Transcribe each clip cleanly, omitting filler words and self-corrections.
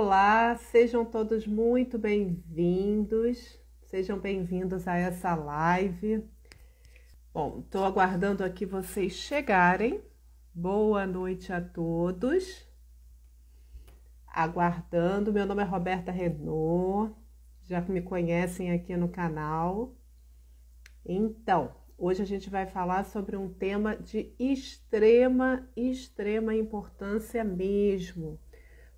Olá, sejam todos muito bem-vindos, sejam bem-vindos a essa live. Bom, estou aguardando aqui vocês chegarem. Boa noite a todos. Aguardando, meu nome é Roberta Renault, já me conhecem aqui no canal. Então, hoje a gente vai falar sobre um tema de extrema importância mesmo,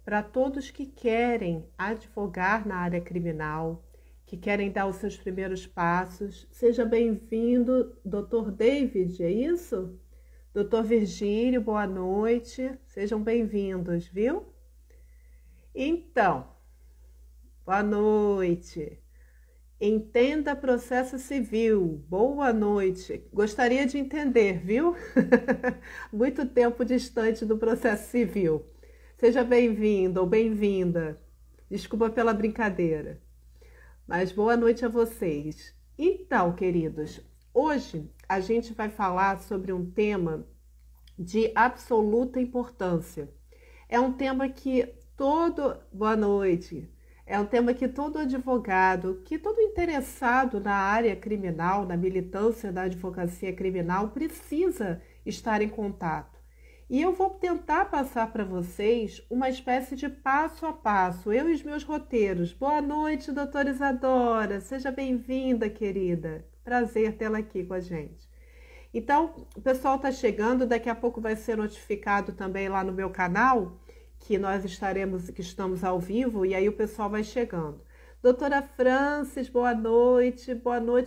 para todos que querem advogar na área criminal, que querem dar os seus primeiros passos. Seja bem-vindo, Dr. David, é isso? Dr. Virgílio, boa noite, sejam bem-vindos, viu? Então, boa noite. Entenda processo civil, boa noite. Gostaria de entender, viu? Muito tempo distante do processo civil. Seja bem-vindo ou bem-vinda. Desculpa pela brincadeira. Mas boa noite a vocês. Então, queridos, hoje a gente vai falar sobre um tema de absoluta importância. É um tema que boa noite. É um tema que todo advogado, que todo interessado na área criminal, na militância da advocacia criminal, precisa estar em contato. E eu vou tentar passar para vocês uma espécie de passo a passo, eu e os meus roteiros. Boa noite, doutora Isadora, seja bem-vinda, querida. Prazer tê-la aqui com a gente. Então, o pessoal está chegando, daqui a pouco vai ser notificado também lá no meu canal, que estamos ao vivo, e aí o pessoal vai chegando. Doutora Francis, boa noite,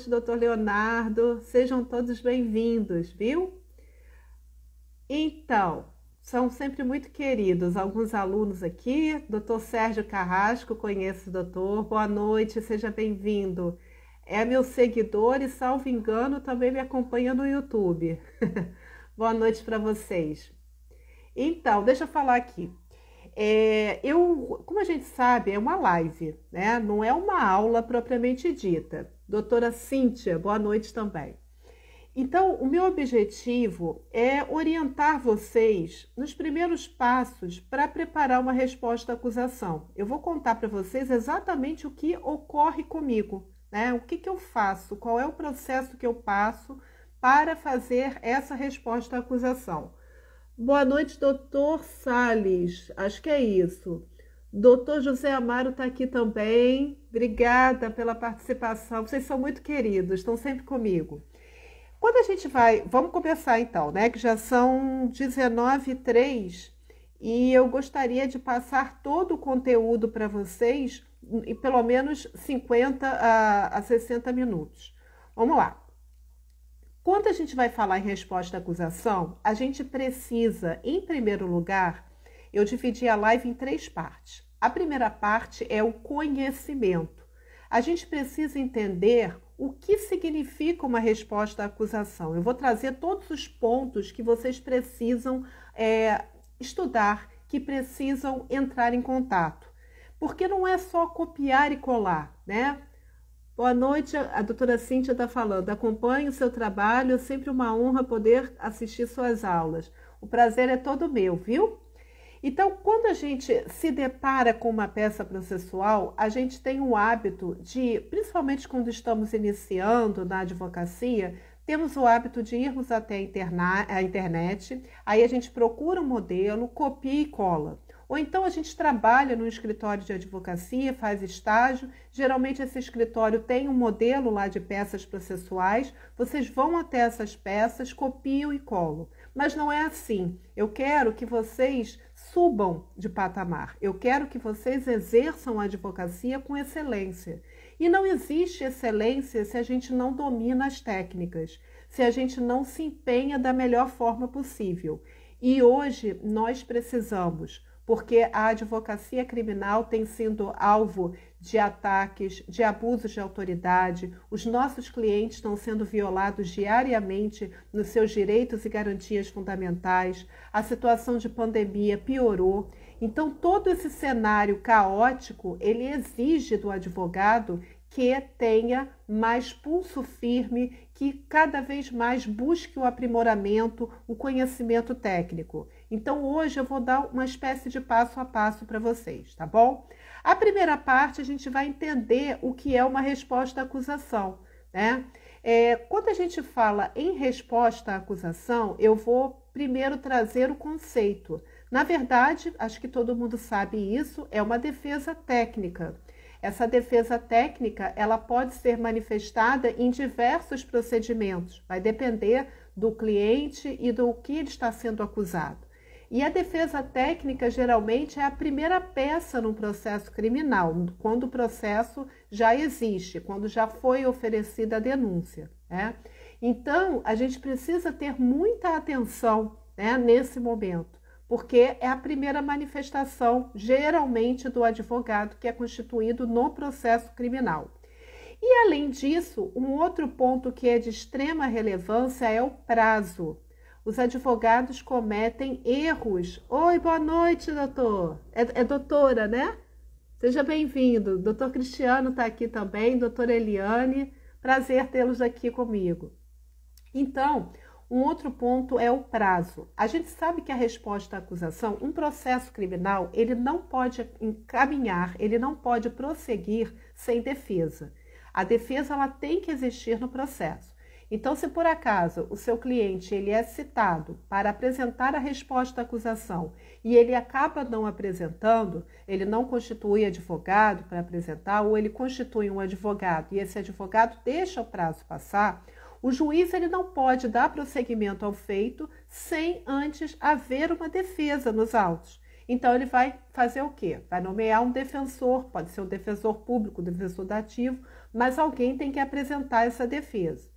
doutor Leonardo, sejam todos bem-vindos, viu? Então, são sempre muito queridos alguns alunos aqui. Doutor Sérgio Carrasco, conheço o doutor. Boa noite, seja bem-vindo. É meu seguidor e, salvo engano, também me acompanha no YouTube. Boa noite para vocês. Então, deixa eu falar aqui. Como a gente sabe, é uma live, né? Não é uma aula propriamente dita. Doutora Cíntia, boa noite também. Então, o meu objetivo é orientar vocês nos primeiros passos para preparar uma resposta à acusação. Eu vou contar para vocês exatamente o que ocorre comigo, né? O que eu faço, qual é o processo que eu passo para fazer essa resposta à acusação. Boa noite, doutor Salles, acho que é isso. Doutor José Amaro está aqui também, obrigada pela participação, vocês são muito queridos, estão sempre comigo. Quando a gente vamos começar então, né, que já são 19h03 e eu gostaria de passar todo o conteúdo para vocês em pelo menos 50 a 60 minutos. Vamos lá. Quando a gente vai falar em resposta à acusação, a gente precisa, em primeiro lugar, eu dividi a live em 3 partes. A primeira parte é o conhecimento. A gente precisa entender o que significa uma resposta à acusação. Eu vou trazer todos os pontos que vocês precisam estudar, que precisam entrar em contato. Porque não é só copiar e colar, né? Boa noite, a doutora Cíntia está falando. Acompanhe o seu trabalho, é sempre uma honra poder assistir suas aulas. O prazer é todo meu, viu? Então, quando a gente se depara com uma peça processual, a gente tem o hábito de, principalmente quando estamos iniciando na advocacia, temos o hábito de irmos até a internet, aí a gente procura um modelo, copia e cola. Ou então a gente trabalha no escritório de advocacia, faz estágio, geralmente esse escritório tem um modelo lá de peças processuais, vocês vão até essas peças, copiam e colam. Mas não é assim. Eu quero que vocês subam de patamar. Eu quero que vocês exerçam a advocacia com excelência. E não existe excelência se a gente não domina as técnicas, se a gente não se empenha da melhor forma possível. E hoje nós precisamos, porque a advocacia criminal tem sido alvo de ataques, de abusos de autoridade, os nossos clientes estão sendo violados diariamente nos seus direitos e garantias fundamentais, a situação de pandemia piorou. Então, todo esse cenário caótico, ele exige do advogado que tenha mais pulso firme, que cada vez mais busque o aprimoramento, o conhecimento técnico. Então, hoje eu vou dar uma espécie de passo a passo para vocês, tá bom? A primeira parte, a gente vai entender o que é uma resposta à acusação, né? Quando a gente fala em resposta à acusação, eu vou primeiro trazer o conceito. Na verdade, acho que todo mundo sabe isso, é uma defesa técnica. Essa defesa técnica, ela pode ser manifestada em diversos procedimentos, vai depender do cliente e do que ele está sendo acusado. E a defesa técnica, geralmente, é a primeira peça num processo criminal, quando o processo já existe, quando já foi oferecida a denúncia, né? Então, a gente precisa ter muita atenção, né, nesse momento, porque é a primeira manifestação, geralmente, do advogado que é constituído no processo criminal. E, além disso, um outro ponto que é de extrema relevância é o prazo. Os advogados cometem erros. Oi, boa noite, doutor. É doutora, né? Seja bem-vindo. Doutor Cristiano está aqui também, doutora Eliane. Prazer tê-los aqui comigo. Então, um outro ponto é o prazo. A gente sabe que a resposta à acusação, um processo criminal, ele não pode encaminhar, ele não pode prosseguir sem defesa. A defesa, ela tem que existir no processo. Então, se por acaso o seu cliente ele é citado para apresentar a resposta à acusação e ele acaba não apresentando, ele não constitui advogado para apresentar, ou ele constitui um advogado e esse advogado deixa o prazo passar, o juiz ele não pode dar prosseguimento ao feito sem antes haver uma defesa nos autos. Então, ele vai fazer o quê? Vai nomear um defensor, pode ser um defensor público, um defensor dativo, mas alguém tem que apresentar essa defesa.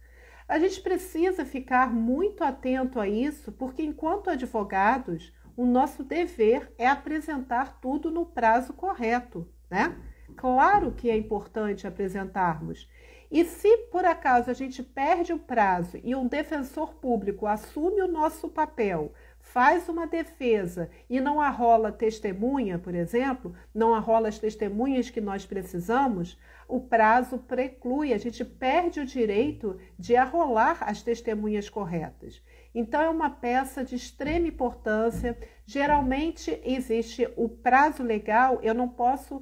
A gente precisa ficar muito atento a isso, porque enquanto advogados, o nosso dever é apresentar tudo no prazo correto, né? Claro que é importante apresentarmos. E se por acaso a gente perde o prazo e um defensor público assume o nosso papel, faz uma defesa e não arrola testemunha, por exemplo, não arrola as testemunhas que nós precisamos, o prazo preclui, a gente perde o direito de arrolar as testemunhas corretas. Então, é uma peça de extrema importância. Geralmente, existe o prazo legal, eu não posso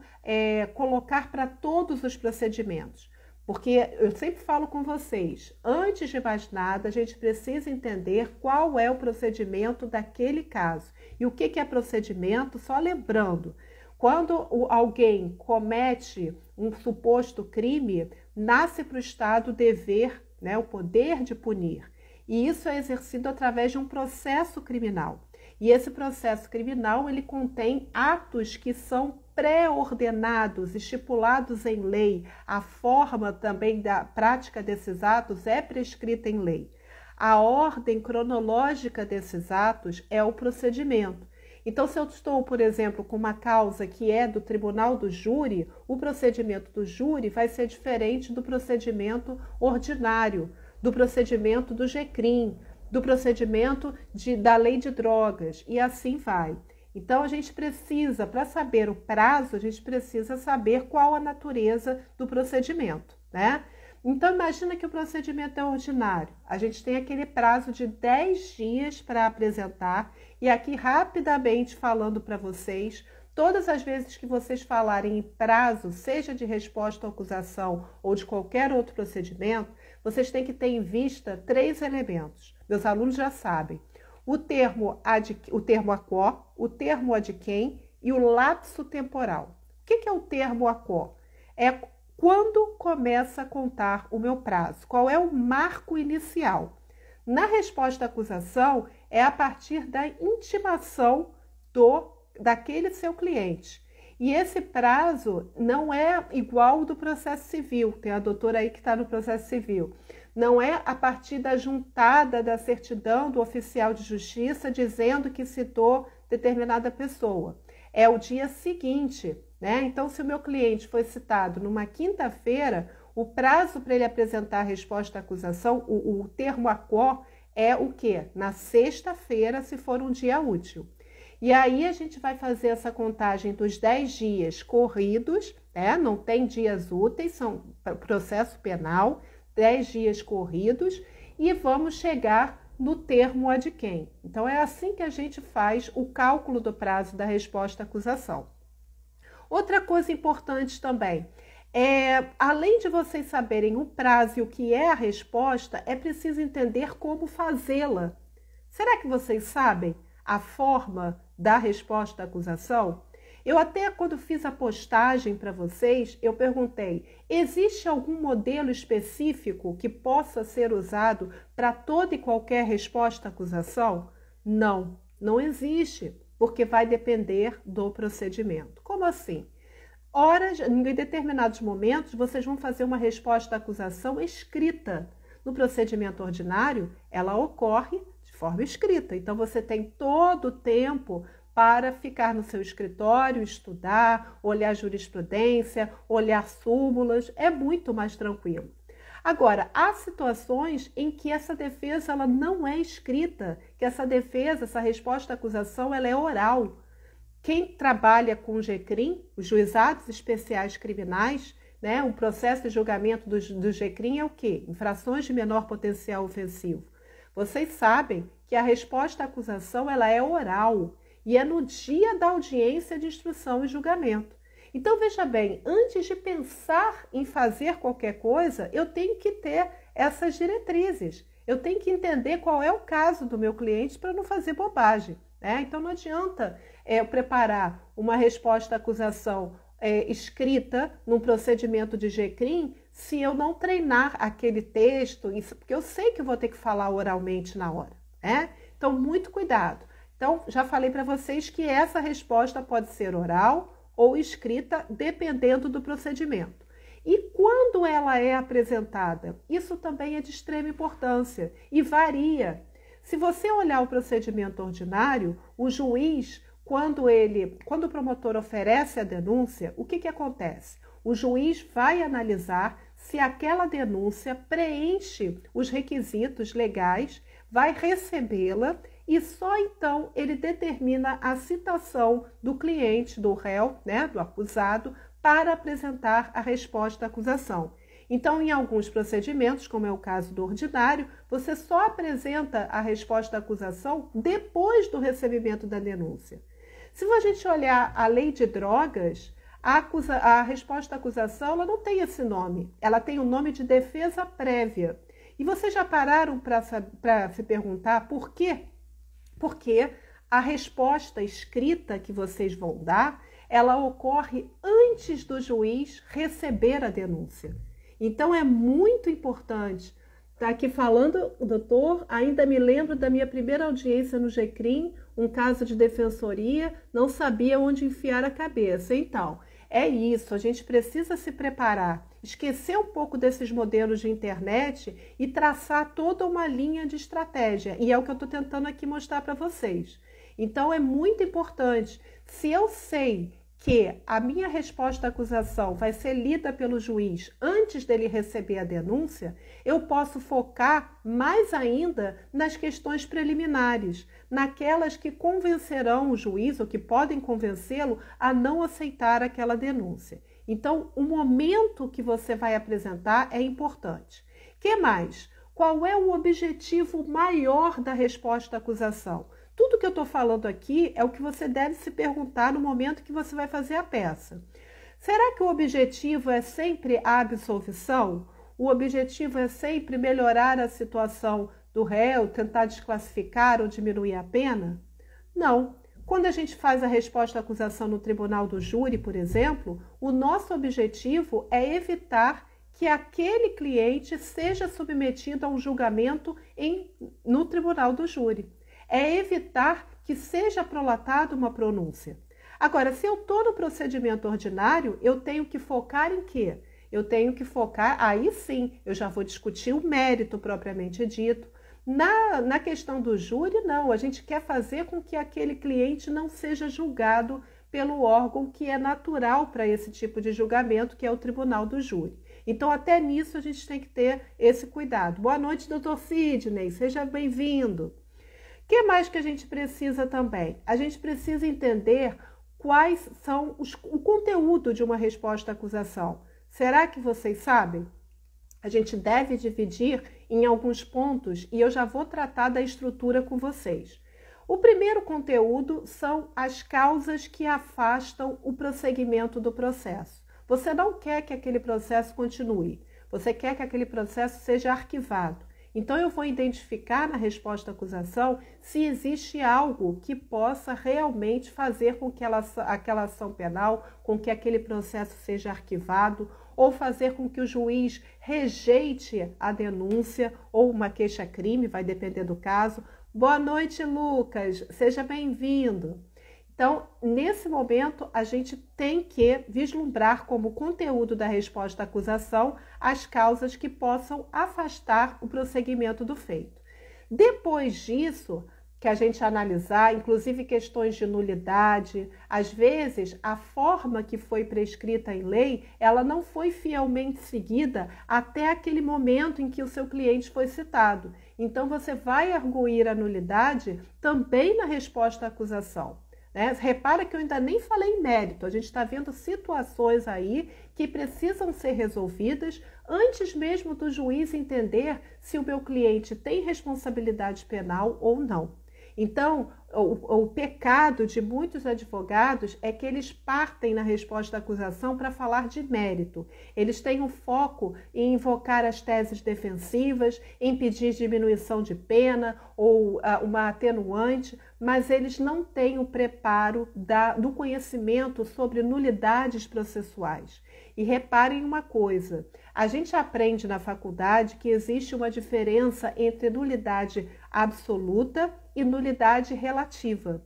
colocar para todos os procedimentos. Porque eu sempre falo com vocês, antes de mais nada, a gente precisa entender qual é o procedimento daquele caso. E o que é procedimento? Só lembrando, quando alguém comete um suposto crime, nasce para o Estado o dever, né, o poder de punir. E isso é exercido através de um processo criminal. E esse processo criminal, ele contém atos que são pré-ordenados, estipulados em lei. A forma também da prática desses atos é prescrita em lei. A ordem cronológica desses atos é o procedimento. Então, se eu estou, por exemplo, com uma causa que é do tribunal do júri, o procedimento do júri vai ser diferente do procedimento ordinário, do procedimento do GCRIM, do procedimento da lei de drogas, e assim vai. Então, a gente precisa, para saber o prazo, a gente precisa saber qual a natureza do procedimento, né? Então, imagina que o procedimento é ordinário. A gente tem aquele prazo de 10 dias para apresentar, e aqui rapidamente falando para vocês, todas as vezes que vocês falarem em prazo, seja de resposta à acusação ou de qualquer outro procedimento, vocês têm que ter em vista 3 elementos. Meus alunos já sabem. O termo aquó, o termo ad quem e o lapso temporal. O que é o termo aquó? É quando começa a contar o meu prazo, qual é o marco inicial. Na resposta à acusação, é a partir da intimação daquele seu cliente. E esse prazo não é igual ao do processo civil, tem a doutora aí que está no processo civil. Não é a partir da juntada da certidão do oficial de justiça dizendo que citou determinada pessoa. É o dia seguinte, né? Então, se o meu cliente foi citado numa quinta-feira, o prazo para ele apresentar a resposta à acusação, o termo aquó, é o quê? Na sexta-feira, se for um dia útil. E aí a gente vai fazer essa contagem dos 10 dias corridos, né? Não tem dias úteis, são processo penal, 10 dias corridos, e vamos chegar no termo ad quem. Então, é assim que a gente faz o cálculo do prazo da resposta à acusação. Outra coisa importante também, além de vocês saberem o prazo e o que é a resposta, é preciso entender como fazê-la. Será que vocês sabem a forma da resposta à acusação? Eu até, quando fiz a postagem para vocês, eu perguntei, existe algum modelo específico que possa ser usado para toda e qualquer resposta à acusação? Não, não existe, porque vai depender do procedimento. Como assim? Em determinados momentos, vocês vão fazer uma resposta à acusação escrita. No procedimento ordinário, ela ocorre de forma escrita. Então, você tem todo o tempo para ficar no seu escritório, estudar, olhar jurisprudência, olhar súmulas, é muito mais tranquilo. Agora, há situações em que essa defesa ela não é escrita, que essa defesa, essa resposta à acusação, ela é oral. Quem trabalha com o GCRIM, os juizados especiais criminais, né, o processo de julgamento do GCRIM é o quê? Infrações de menor potencial ofensivo. Vocês sabem que a resposta à acusação ela é oral e é no dia da audiência de instrução e julgamento. Então, veja bem, antes de pensar em fazer qualquer coisa, eu tenho que ter essas diretrizes. Eu tenho que entender qual é o caso do meu cliente para não fazer bobagem, né? Então, não adianta eu preparar uma resposta à acusação escrita num procedimento de GCRIM se eu não treinar aquele texto, porque eu sei que eu vou ter que falar oralmente na hora, né? Então, muito cuidado. Então, já falei para vocês que essa resposta pode ser oral ou escrita, dependendo do procedimento. E quando ela é apresentada? Isso também é de extrema importância e varia. Se você olhar o procedimento ordinário, o juiz, quando o promotor oferece a denúncia, o que acontece? O juiz vai analisar se aquela denúncia preenche os requisitos legais, vai recebê-la e só então ele determina a citação do cliente, do réu, né, do acusado, para apresentar a resposta à acusação. Então, em alguns procedimentos, como é o caso do ordinário, você só apresenta a resposta à acusação depois do recebimento da denúncia. Se a gente olhar a lei de drogas, a resposta à acusação ela não tem esse nome, ela tem o nome de defesa prévia. E vocês já pararam para se perguntar por quê? Porque a resposta escrita que vocês vão dar, ela ocorre antes do juiz receber a denúncia. Então, é muito importante. Está aqui falando, doutor, ainda me lembro da minha primeira audiência no GCRIM, um caso de defensoria, não sabia onde enfiar a cabeça. Então, é isso, a gente precisa se preparar, esquecer um pouco desses modelos de internet e traçar toda uma linha de estratégia. E é o que eu estou tentando aqui mostrar para vocês. Então, é muito importante. Se eu sei que a minha resposta à acusação vai ser lida pelo juiz antes dele receber a denúncia, eu posso focar mais ainda nas questões preliminares, naquelas que convencerão o juiz ou que podem convencê-lo a não aceitar aquela denúncia. Então, o momento que você vai apresentar é importante. Que mais? Qual é o objetivo maior da resposta à acusação? Tudo que eu estou falando aqui é o que você deve se perguntar no momento que você vai fazer a peça. Será que o objetivo é sempre a absolvição? O objetivo é sempre melhorar a situação do réu, tentar desclassificar ou diminuir a pena? Não. Quando a gente faz a resposta à acusação no tribunal do júri, por exemplo, o nosso objetivo é evitar que aquele cliente seja submetido a um julgamento no tribunal do júri. É evitar que seja prolatada uma pronúncia. Agora, se eu estou no procedimento ordinário, eu tenho que focar em quê? Eu tenho que focar, aí sim, eu já vou discutir o mérito propriamente dito. Na questão do júri, não, a gente quer fazer com que aquele cliente não seja julgado pelo órgão que é natural para esse tipo de julgamento, que é o tribunal do júri. Então, até nisso a gente tem que ter esse cuidado. Boa noite, doutor Sidney, seja bem-vindo. O que mais que a gente precisa também? A gente precisa entender quais são o conteúdo de uma resposta à acusação. Será que vocês sabem? a gente deve dividir em alguns pontos e eu já vou tratar da estrutura com vocês. O primeiro conteúdo são as causas que afastam o prosseguimento do processo. Você não quer que aquele processo continue, você quer que aquele processo seja arquivado. Então, eu vou identificar na resposta à acusação se existe algo que possa realmente fazer com que aquela ação penal, com que aquele processo seja arquivado, ou fazer com que o juiz rejeite a denúncia ou uma queixa-crime, vai depender do caso. Boa noite, Lucas, seja bem-vindo. Então, nesse momento, a gente tem que vislumbrar como conteúdo da resposta à acusação as causas que possam afastar o prosseguimento do feito. Depois disso, que a gente analisar, inclusive questões de nulidade, às vezes a forma que foi prescrita em lei, ela não foi fielmente seguida até aquele momento em que o seu cliente foi citado. Então, você vai arguir a nulidade também na resposta à acusação. Repara que eu ainda nem falei em mérito, a gente está vendo situações aí que precisam ser resolvidas antes mesmo do juiz entender se o meu cliente tem responsabilidade penal ou não. Então, o pecado de muitos advogados é que eles partem na resposta à acusação para falar de mérito. Eles têm um foco em invocar as teses defensivas, em pedir diminuição de pena ou uma atenuante, mas eles não têm o preparo do conhecimento sobre nulidades processuais. E reparem uma coisa, a gente aprende na faculdade que existe uma diferença entre nulidade absoluta e nulidade relativa.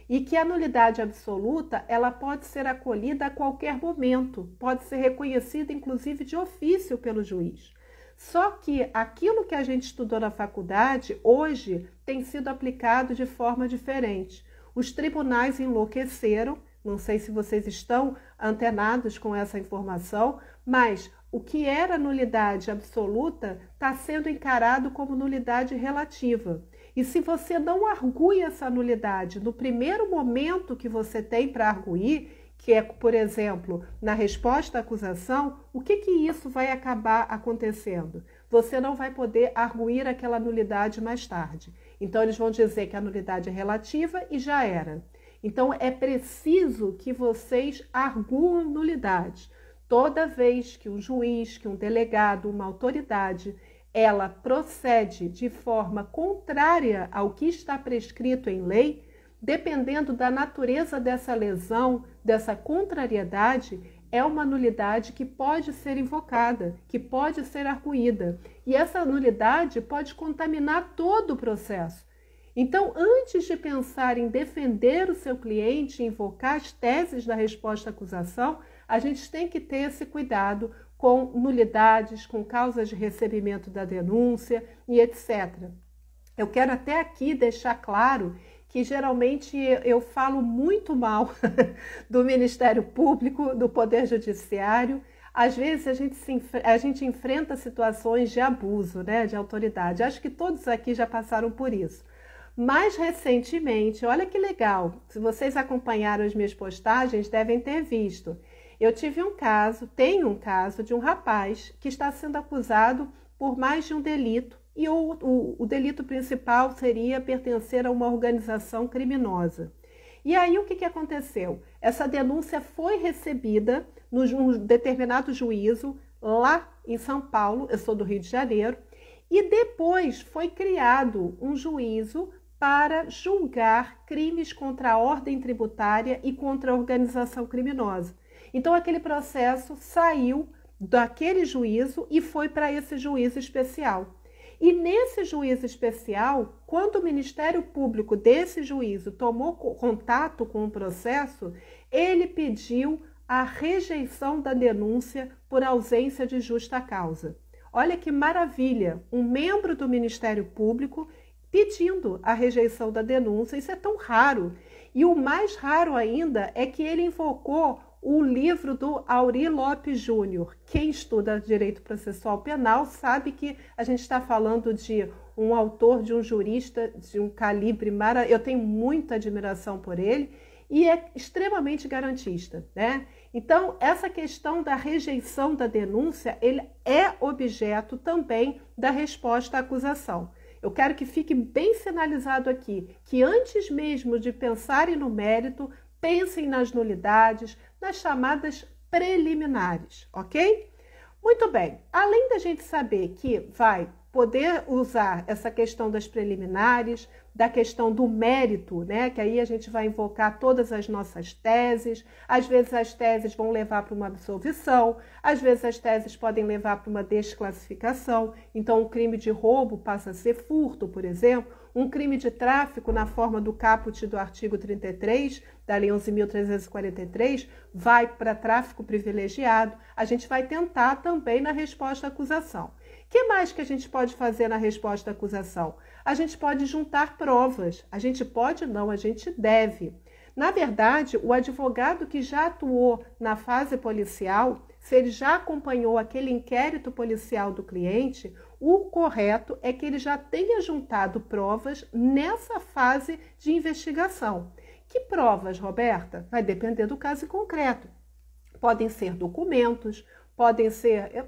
E que a nulidade absoluta, ela pode ser acolhida a qualquer momento, pode ser reconhecida inclusive de ofício pelo juiz. Só que aquilo que a gente estudou na faculdade, hoje, tem sido aplicado de forma diferente. Os tribunais enlouqueceram, não sei se vocês estão antenados com essa informação, mas o que era nulidade absoluta está sendo encarado como nulidade relativa. E se você não argui essa nulidade no primeiro momento que você tem para arguir, que é, por exemplo, na resposta à acusação, o que isso vai acabar acontecendo? Você não vai poder arguir aquela nulidade mais tarde. Então, eles vão dizer que a nulidade é relativa e já era. Então, é preciso que vocês arguam nulidade. Toda vez que um juiz, que um delegado, uma autoridade, ela procede de forma contrária ao que está prescrito em lei, dependendo da natureza dessa lesão, dessa contrariedade, é uma nulidade que pode ser invocada, que pode ser arguída. E essa nulidade pode contaminar todo o processo. Então, antes de pensar em defender o seu cliente, invocar as teses da resposta à acusação, a gente tem que ter esse cuidado com nulidades, com causas de recebimento da denúncia e etc. Eu quero até aqui deixar claro que geralmente eu falo muito mal do Ministério Público, do Poder Judiciário. Às vezes a gente enfrenta situações de abuso, né, de autoridade. Acho que todos aqui já passaram por isso. Mais recentemente, olha que legal, se vocês acompanharam as minhas postagens, devem ter visto. Eu tenho um caso de um rapaz que está sendo acusado por mais de um delito e o delito principal seria pertencer a uma organização criminosa. E aí o que aconteceu? Essa denúncia foi recebida num determinado juízo lá em São Paulo, eu sou do Rio de Janeiro, e depois foi criado um juízo para julgar crimes contra a ordem tributária e contra a organização criminosa. Então, aquele processo saiu daquele juízo e foi para esse juízo especial. E nesse juízo especial, quando o Ministério Público desse juízo tomou contato com o processo, ele pediu a rejeição da denúncia por ausência de justa causa. Olha que maravilha, um membro do Ministério Público pedindo a rejeição da denúncia, isso é tão raro. E o mais raro ainda é que ele invocou o livro do Aury Lopes Júnior. Quem estuda direito processual penal sabe que a gente está falando de um autor, de um jurista de um calibre maravilhoso. Eu tenho muita admiração por ele e é extremamente garantista, né? Então, essa questão da rejeição da denúncia, ele é objeto também da resposta à acusação. Eu quero que fique bem sinalizado aqui, que antes mesmo de pensarem no mérito, pensem nas nulidades, nas chamadas preliminares, ok? Muito bem, além da gente saber que vai poder usar essa questão das preliminares, da questão do mérito, né? Que aí a gente vai invocar todas as nossas teses. Às vezes as teses vão levar para uma absolvição, às vezes as teses podem levar para uma desclassificação. Então, um crime de roubo passa a ser furto, por exemplo. Um crime de tráfico, na forma do caput do artigo 33, da Lei 11.343, vai para tráfico privilegiado. A gente vai tentar também na resposta à acusação. O que mais que a gente pode fazer na resposta à acusação? A gente pode juntar provas. A gente pode? Não, a gente deve. Na verdade, o advogado que já atuou na fase policial, se ele já acompanhou aquele inquérito policial do cliente, o correto é que ele já tenha juntado provas nessa fase de investigação. Que provas, Roberta? Vai depender do caso concreto. Podem ser documentos, podem ser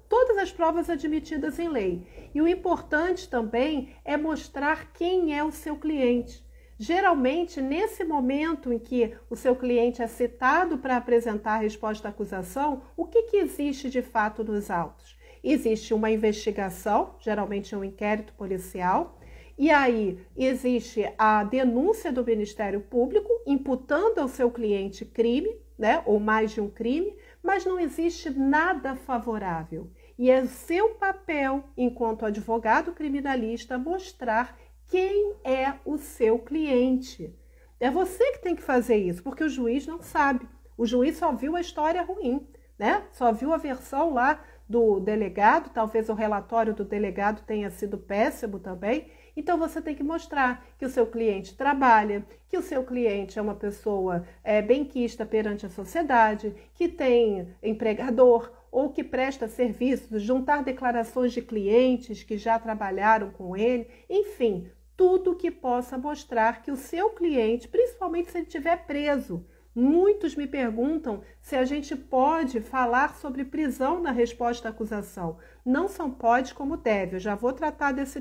todas as provas admitidas em lei. E o importante também é mostrar quem é o seu cliente. Geralmente, nesse momento em que o seu cliente é citado para apresentar a resposta à acusação, o que existe de fato nos autos? Existe uma investigação, geralmente é um inquérito policial, e aí existe a denúncia do Ministério Público imputando ao seu cliente crime, né, ou mais de um crime, mas não existe nada favorável. E é seu papel, enquanto advogado criminalista, mostrar quem é o seu cliente. É você que tem que fazer isso, porque o juiz não sabe. O juiz só viu a história ruim, né? Só viu a versão lá do delegado, talvez o relatório do delegado tenha sido péssimo também. Então, você tem que mostrar que o seu cliente trabalha, que o seu cliente é uma pessoa benquista perante a sociedade, que tem empregador ou que presta serviços, juntar declarações de clientes que já trabalharam com ele, enfim, tudo que possa mostrar que o seu cliente, principalmente se ele estiver preso. Muitos me perguntam se a gente pode falar sobre prisão na resposta à acusação. Não só pode como deve. Eu já vou tratar desse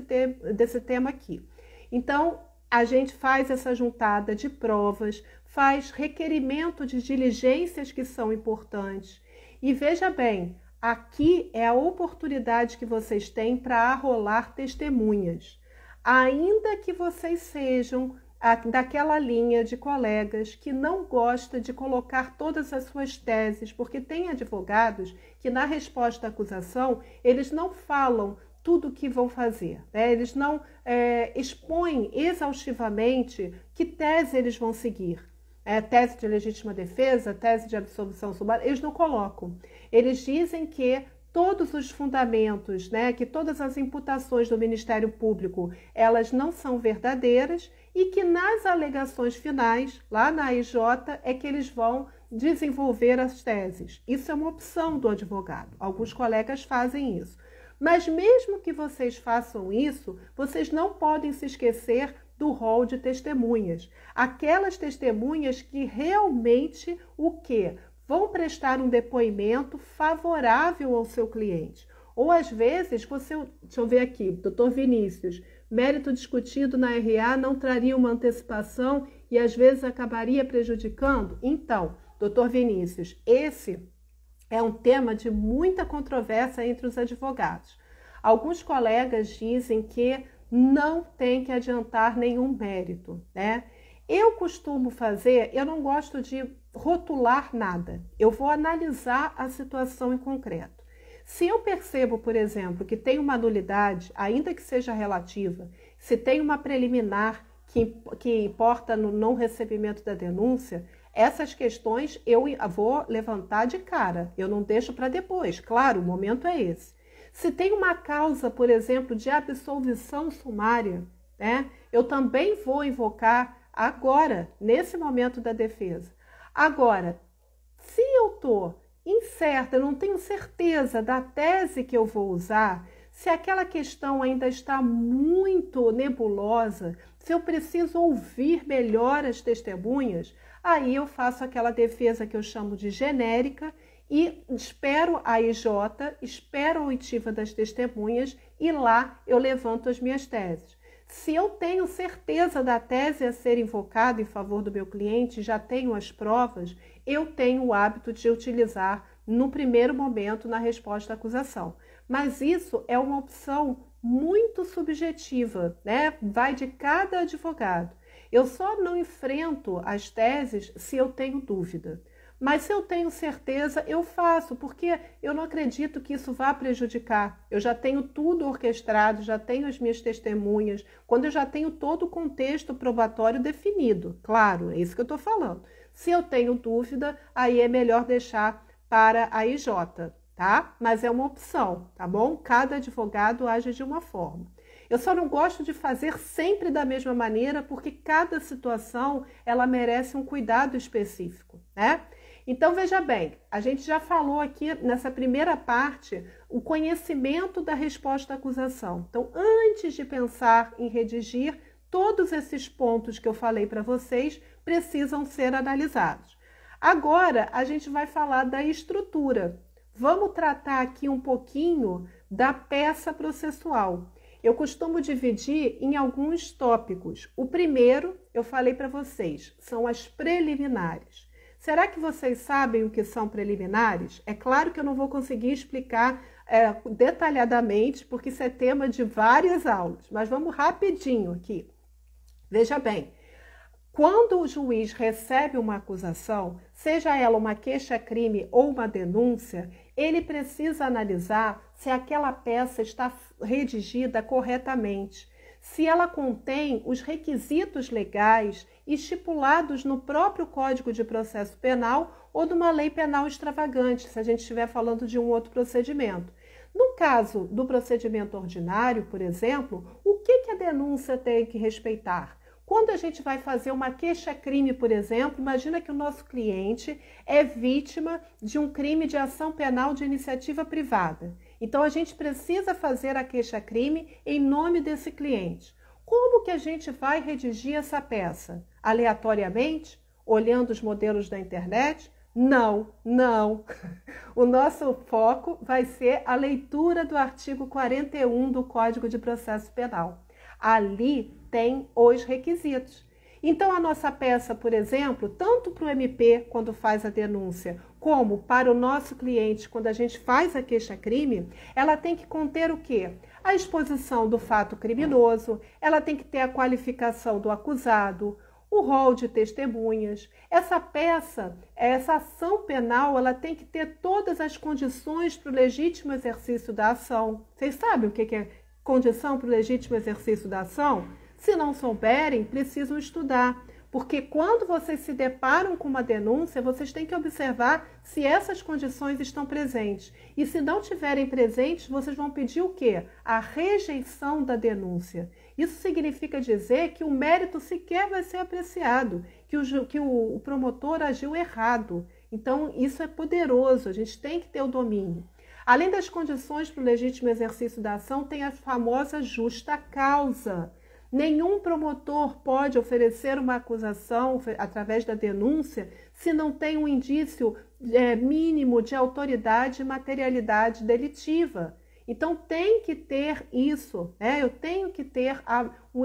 tema aqui. Então, a gente faz essa juntada de provas, faz requerimento de diligências que são importantes. E veja bem, aqui é a oportunidade que vocês têm para arrolar testemunhas. Ainda que vocês sejam daquela linha de colegas que não gosta de colocar todas as suas teses, porque tem advogados que na resposta à acusação, eles não falam tudo o que vão fazer, né? Eles não expõem exaustivamente que tese eles vão seguir. Tese de legítima defesa, tese de absolvição sumária, eles não colocam. Eles dizem que todos os fundamentos, né, que todas as imputações do Ministério Público, elas não são verdadeiras e que nas alegações finais, lá na AIJ, é que eles vão desenvolver as teses. Isso é uma opção do advogado. Alguns colegas fazem isso. Mas mesmo que vocês façam isso, vocês não podem se esquecer do rol de testemunhas. Aquelas testemunhas que realmente o quê? Vão prestar um depoimento favorável ao seu cliente. Ou às vezes, deixa eu ver aqui, doutor Vinícius, mérito discutido na RA não traria uma antecipação e às vezes acabaria prejudicando? Então, doutor Vinícius, esse é um tema de muita controvérsia entre os advogados. Alguns colegas dizem que não tem que adiantar nenhum mérito, né? Eu costumo fazer, eu não gosto de rotular nada. Eu vou analisar a situação em concreto. Se eu percebo, por exemplo, que tem uma nulidade, ainda que seja relativa, se tem uma preliminar que importa no não recebimento da denúncia, essas questões eu vou levantar de cara. Eu não deixo para depois. Claro, o momento é esse. Se tem uma causa, por exemplo, de absolvição sumária, né, eu também vou invocar agora, nesse momento da defesa. Agora, se eu estou incerta, eu não tenho certeza da tese que eu vou usar, se aquela questão ainda está muito nebulosa, se eu preciso ouvir melhor as testemunhas, aí eu faço aquela defesa que eu chamo de genérica e espero a IJ, espero a oitiva das testemunhas e lá eu levanto as minhas teses. Se eu tenho certeza da tese a ser invocada em favor do meu cliente, já tenho as provas, eu tenho o hábito de utilizar no primeiro momento na resposta à acusação. Mas isso é uma opção muito subjetiva, né? Vai de cada advogado. Eu só não enfrento as teses se eu tenho dúvida. Mas se eu tenho certeza, eu faço, porque eu não acredito que isso vá prejudicar. Eu já tenho tudo orquestrado, já tenho as minhas testemunhas, quando eu já tenho todo o contexto probatório definido. Claro, é isso que eu estou falando. Se eu tenho dúvida, aí é melhor deixar para a IJ, tá? Mas é uma opção, tá bom? Cada advogado age de uma forma. Eu só não gosto de fazer sempre da mesma maneira, porque cada situação, ela merece um cuidado específico, né? Então, veja bem, a gente já falou aqui nessa primeira parte o conhecimento da resposta à acusação. Então, antes de pensar em redigir, todos esses pontos que eu falei para vocês precisam ser analisados. Agora, a gente vai falar da estrutura. Vamos tratar aqui um pouquinho da peça processual. Eu costumo dividir em alguns tópicos. O primeiro, eu falei para vocês, são as preliminares. Será que vocês sabem o que são preliminares? É claro que eu não vou conseguir explicar detalhadamente, porque isso é tema de várias aulas, mas vamos rapidinho aqui. Veja bem, quando o juiz recebe uma acusação, seja ela uma queixa-crime ou uma denúncia, ele precisa analisar se aquela peça está redigida corretamente, se ela contém os requisitos legais estipulados no próprio Código de Processo Penal ou de uma lei penal extravagante, se a gente estiver falando de um outro procedimento. No caso do procedimento ordinário, por exemplo, o que a denúncia tem que respeitar? Quando a gente vai fazer uma queixa-crime, por exemplo, imagina que o nosso cliente é vítima de um crime de ação penal de iniciativa privada. Então, a gente precisa fazer a queixa-crime em nome desse cliente. Como que a gente vai redigir essa peça? Aleatoriamente? Olhando os modelos da internet? Não. O nosso foco vai ser a leitura do artigo 41 do Código de Processo Penal. Ali tem os requisitos. Então, a nossa peça, por exemplo, tanto para o MP, quando faz a denúncia, como para o nosso cliente, quando a gente faz a queixa-crime, ela tem que conter o quê? A exposição do fato criminoso, ela tem que ter a qualificação do acusado, o rol de testemunhas. Essa peça, essa ação penal, ela tem que ter todas as condições para o legítimo exercício da ação. Vocês sabem o que é condição para o legítimo exercício da ação? Se não souberem, precisam estudar, porque quando vocês se deparam com uma denúncia, vocês têm que observar se essas condições estão presentes. E se não estiverem presentes, vocês vão pedir o quê? A rejeição da denúncia. Isso significa dizer que o mérito sequer vai ser apreciado, que o promotor agiu errado. Então, isso é poderoso, a gente tem que ter o domínio. Além das condições para o legítimo exercício da ação, tem a famosa justa causa. Nenhum promotor pode oferecer uma acusação através da denúncia se não tem um indício mínimo de autoridade e materialidade delitiva. Então, tem que ter isso, eu tenho que ter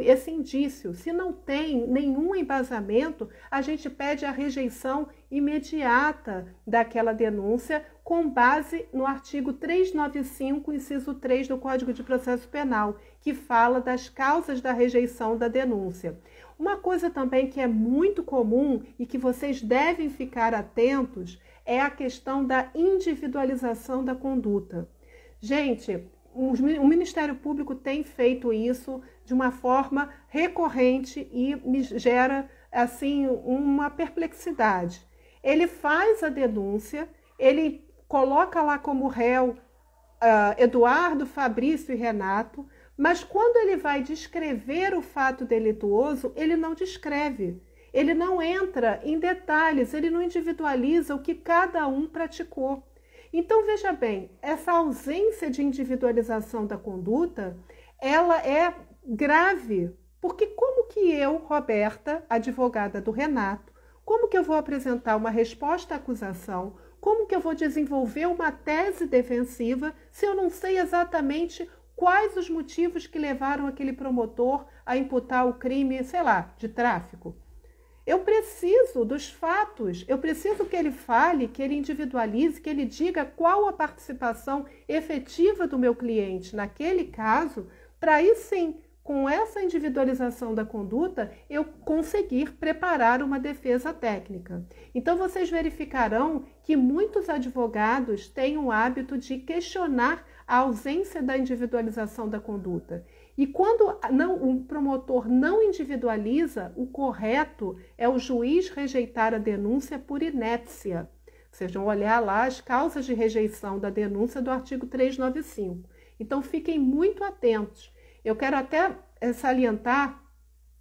esse indício. Se não tem nenhum embasamento, a gente pede a rejeição imediata daquela denúncia com base no artigo 395, inciso 3 do Código de Processo Penal, que fala das causas da rejeição da denúncia. Uma coisa também que é muito comum e que vocês devem ficar atentos é a questão da individualização da conduta. Gente, o Ministério Público tem feito isso de uma forma recorrente e me gera, assim, uma perplexidade. Ele faz a denúncia, ele coloca lá como réu Eduardo, Fabrício e Renato, mas quando ele vai descrever o fato delituoso, ele não descreve. Ele não entra em detalhes, ele não individualiza o que cada um praticou. Então, veja bem, essa ausência de individualização da conduta, ela é grave, porque como que eu, Roberta, advogada do Renato, Como que eu vou apresentar uma resposta à acusação? Como que eu vou desenvolver uma tese defensiva se eu não sei exatamente quais os motivos que levaram aquele promotor a imputar o crime, sei lá, de tráfico? Eu preciso dos fatos, eu preciso que ele fale, que ele individualize, que ele diga qual a participação efetiva do meu cliente naquele caso, para aí sim, com essa individualização da conduta, eu conseguir preparar uma defesa técnica. Então, vocês verificarão que muitos advogados têm o hábito de questionar a ausência da individualização da conduta. E quando o promotor não individualiza, o correto é o juiz rejeitar a denúncia por inépcia. Vocês vão olhar lá as causas de rejeição da denúncia do artigo 395. Então, fiquem muito atentos. Eu quero até salientar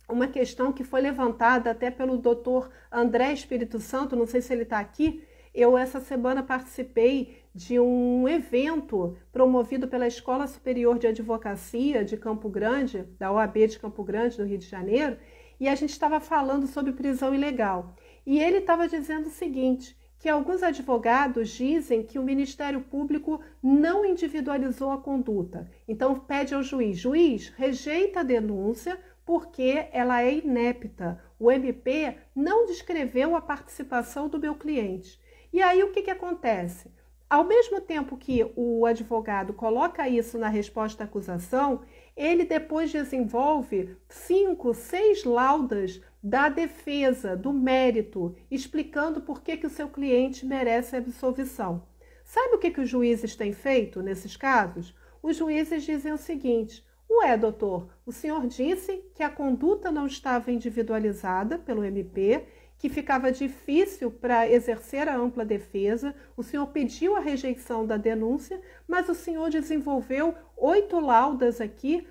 uma questão que foi levantada até pelo doutor André Espírito Santo, não sei se ele está aqui. Eu, essa semana, participei de um evento promovido pela Escola Superior de Advocacia de Campo Grande, da OAB de Campo Grande, do Rio de Janeiro, e a gente estava falando sobre prisão ilegal. E ele estava dizendo o seguinte, que alguns advogados dizem que o Ministério Público não individualizou a conduta. Então, pede ao juiz, rejeita a denúncia porque ela é inepta. O MP não descreveu a participação do meu cliente. E aí, o que acontece? Ao mesmo tempo que o advogado coloca isso na resposta à acusação, ele depois desenvolve 5, 6 laudas da defesa, do mérito, explicando por que o seu cliente merece absolvição. Sabe o que os juízes têm feito nesses casos? Os juízes dizem o seguinte: ué, doutor, o senhor disse que a conduta não estava individualizada pelo MP, que ficava difícil para exercer a ampla defesa, o senhor pediu a rejeição da denúncia, mas o senhor desenvolveu 8 laudas aqui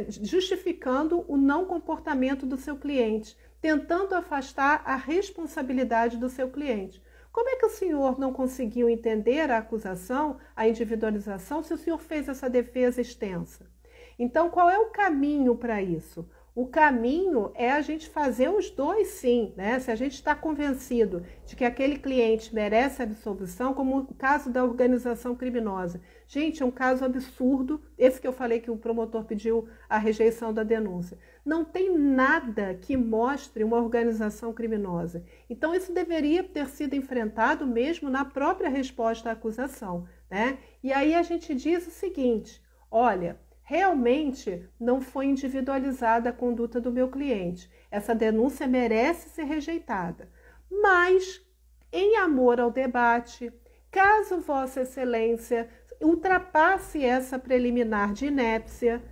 justificando o não comportamento do seu cliente, tentando afastar a responsabilidade do seu cliente. Como é que o senhor não conseguiu entender a acusação, a individualização, se o senhor fez essa defesa extensa? Então, qual é o caminho para isso? O caminho é a gente fazer os dois sim, né? Se a gente está convencido de que aquele cliente merece absolvição, como o caso da organização criminosa. Gente, é um caso absurdo, esse que eu falei que o promotor pediu a rejeição da denúncia. Não tem nada que mostre uma organização criminosa. Então, isso deveria ter sido enfrentado mesmo na própria resposta à acusação, né? E aí a gente diz o seguinte, olha, realmente não foi individualizada a conduta do meu cliente. Essa denúncia merece ser rejeitada. Mas, em amor ao debate, caso Vossa Excelência ultrapasse essa preliminar de inépcia,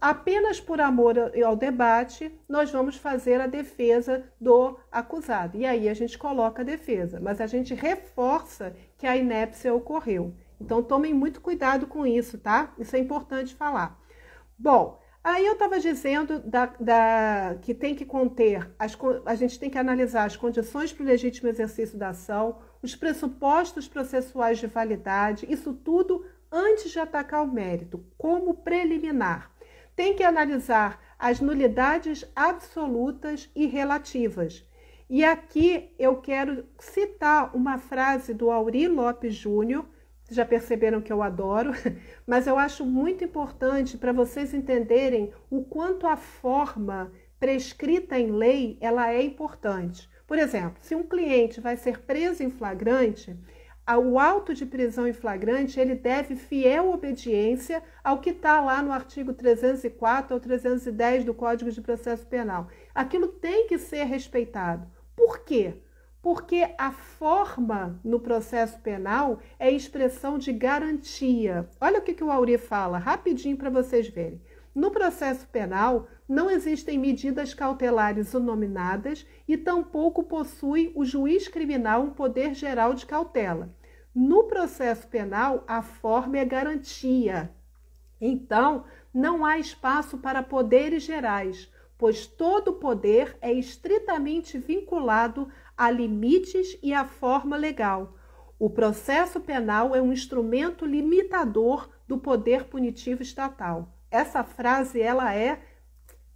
apenas por amor ao debate, nós vamos fazer a defesa do acusado. E aí a gente coloca a defesa, mas a gente reforça que a inépcia ocorreu. Então, tomem muito cuidado com isso, tá? Isso é importante falar. Bom, aí eu estava dizendo que tem que conter, a gente tem que analisar as condições para o legítimo exercício da ação, os pressupostos processuais de validade, isso tudo antes de atacar o mérito, como preliminar. Tem que analisar as nulidades absolutas e relativas. E aqui eu quero citar uma frase do Aury Lopes Júnior, já perceberam que eu adoro, mas eu acho muito importante para vocês entenderem o quanto a forma prescrita em lei ela é importante. Por exemplo, se um cliente vai ser preso em flagrante, o auto de prisão em flagrante ele deve fiel obediência ao que está lá no artigo 304 ou 310 do Código de Processo Penal. Aquilo tem que ser respeitado. Por quê? Porque a forma no processo penal é expressão de garantia. Olha o que o Aury fala, rapidinho para vocês verem. No processo penal, não existem medidas cautelares nominadas e tampouco possui o juiz criminal um poder geral de cautela. No processo penal, a forma é garantia. Então, não há espaço para poderes gerais, pois todo poder é estritamente vinculado a limites e a forma legal. O processo penal é um instrumento limitador do poder punitivo estatal. Essa frase ela é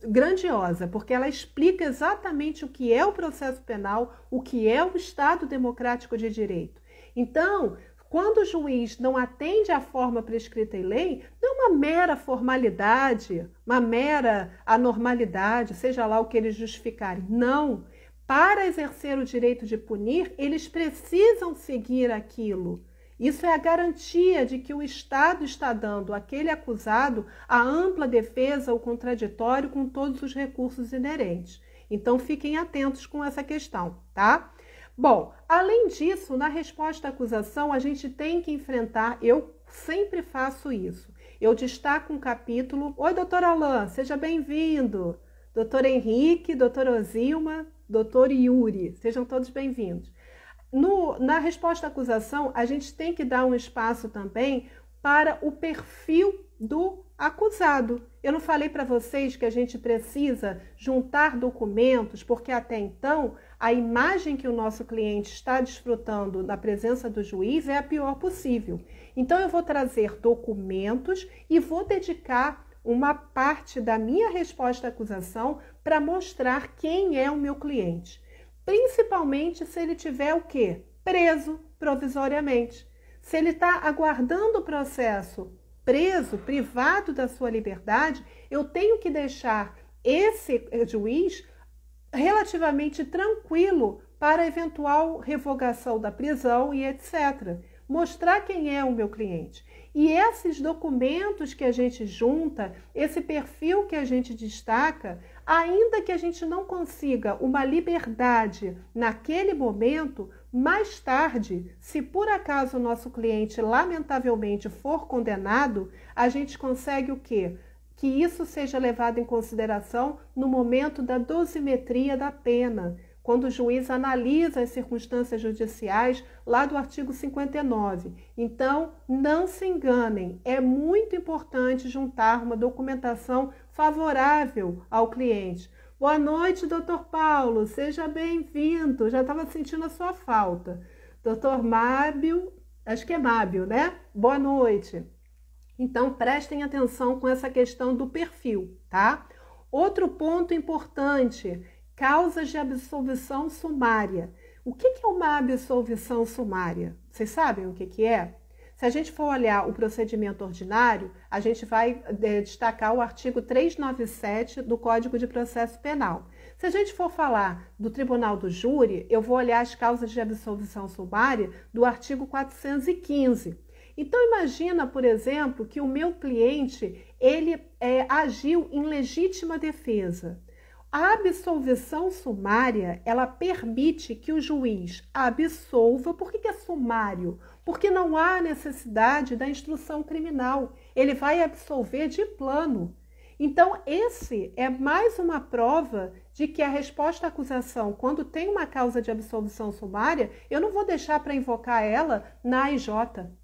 grandiosa, porque ela explica exatamente o que é o processo penal, o que é o Estado democrático de direito. Então, quando o juiz não atende à forma prescrita em lei, não é uma mera formalidade, uma mera anormalidade, seja lá o que eles justificarem. Não. Para exercer o direito de punir, eles precisam seguir aquilo. Isso é a garantia de que o Estado está dando àquele acusado a ampla defesa, o contraditório, com todos os recursos inerentes. Então, fiquem atentos com essa questão, tá? Bom, além disso, na resposta à acusação, a gente tem que enfrentar, eu sempre faço isso. Eu destaco um capítulo. Oi, doutor Alain, seja bem-vindo. Doutor Henrique, doutor Osilma, doutor Yuri, sejam todos bem-vindos. Na resposta à acusação, a gente tem que dar um espaço também para o perfil do acusado. Eu não falei para vocês que a gente precisa juntar documentos, porque até então a imagem que o nosso cliente está desfrutando na presença do juiz é a pior possível. Então eu vou trazer documentos e vou dedicar uma parte da minha resposta à acusação para mostrar quem é o meu cliente. Principalmente se ele tiver o quê? Preso provisoriamente. Se ele está aguardando o processo preso, privado da sua liberdade, eu tenho que deixar esse juiz relativamente tranquilo para eventual revogação da prisão e etc. Mostrar quem é o meu cliente. E esses documentos que a gente junta, esse perfil que a gente destaca, ainda que a gente não consiga uma liberdade naquele momento, mais tarde, se por acaso o nosso cliente lamentavelmente for condenado, a gente consegue o quê? Que isso seja levado em consideração no momento da dosimetria da pena, quando o juiz analisa as circunstâncias judiciais lá do artigo 59. Então, não se enganem, é muito importante juntar uma documentação favorável ao cliente. Boa noite, doutor Paulo, seja bem-vindo, já estava sentindo a sua falta. Doutor Mábio, acho que é Mábio, né? Boa noite. Então, prestem atenção com essa questão do perfil, tá? Outro ponto importante, causas de absolvição sumária. O que é uma absolvição sumária? Vocês sabem o que é? Se a gente for olhar o procedimento ordinário, a gente vai destacar o artigo 397 do Código de Processo Penal. Se a gente for falar do Tribunal do Júri, eu vou olhar as causas de absolvição sumária do artigo 415. Então, imagina, por exemplo, que o meu cliente ele agiu em legítima defesa. A absolvição sumária, ela permite que o juiz absolva. Por que é sumário? Porque não há necessidade da instrução criminal. Ele vai absolver de plano. Então, esse é mais uma prova de que a resposta à acusação, quando tem uma causa de absolvição sumária, eu não vou deixar para invocar ela na AIJ.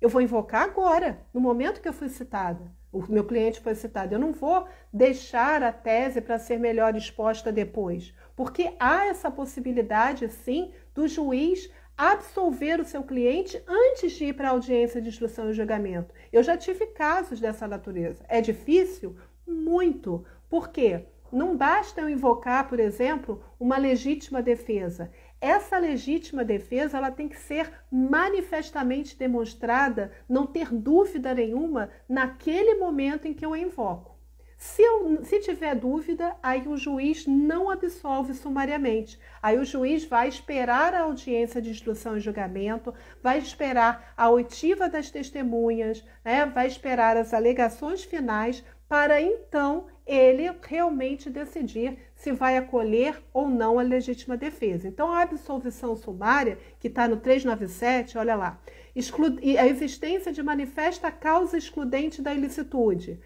Eu vou invocar agora, no momento que eu fui citada. O meu cliente foi citado. Eu não vou deixar a tese para ser melhor exposta depois, porque há essa possibilidade, sim, do juiz absolver o seu cliente antes de ir para a audiência de instrução e julgamento. Eu já tive casos dessa natureza. É difícil? Muito. Por quê? Não basta eu invocar, por exemplo, uma legítima defesa. Essa legítima defesa ela tem que ser manifestamente demonstrada, não ter dúvida nenhuma naquele momento em que eu a invoco. Se tiver dúvida, aí o juiz não absolve sumariamente. Aí o juiz vai esperar a audiência de instrução e julgamento, vai esperar a oitiva das testemunhas, né? Vai esperar as alegações finais para então ele realmente decidir se vai acolher ou não a legítima defesa. Então, a absolvição sumária, que está no 397, olha lá, a existência de manifesta causa excludente da ilicitude,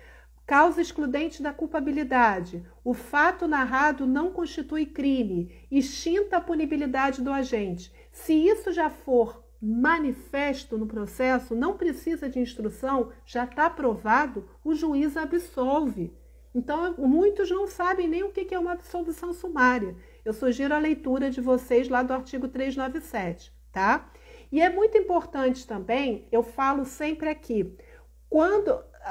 causa excludente da culpabilidade, o fato narrado não constitui crime, extinta a punibilidade do agente. Se isso já for manifesto no processo, não precisa de instrução, já está aprovado, o juiz absolve. Então, muitos não sabem nem o que é uma absolvição sumária. Eu sugiro a leitura de vocês lá do artigo 397, tá? E é muito importante também, eu falo sempre aqui,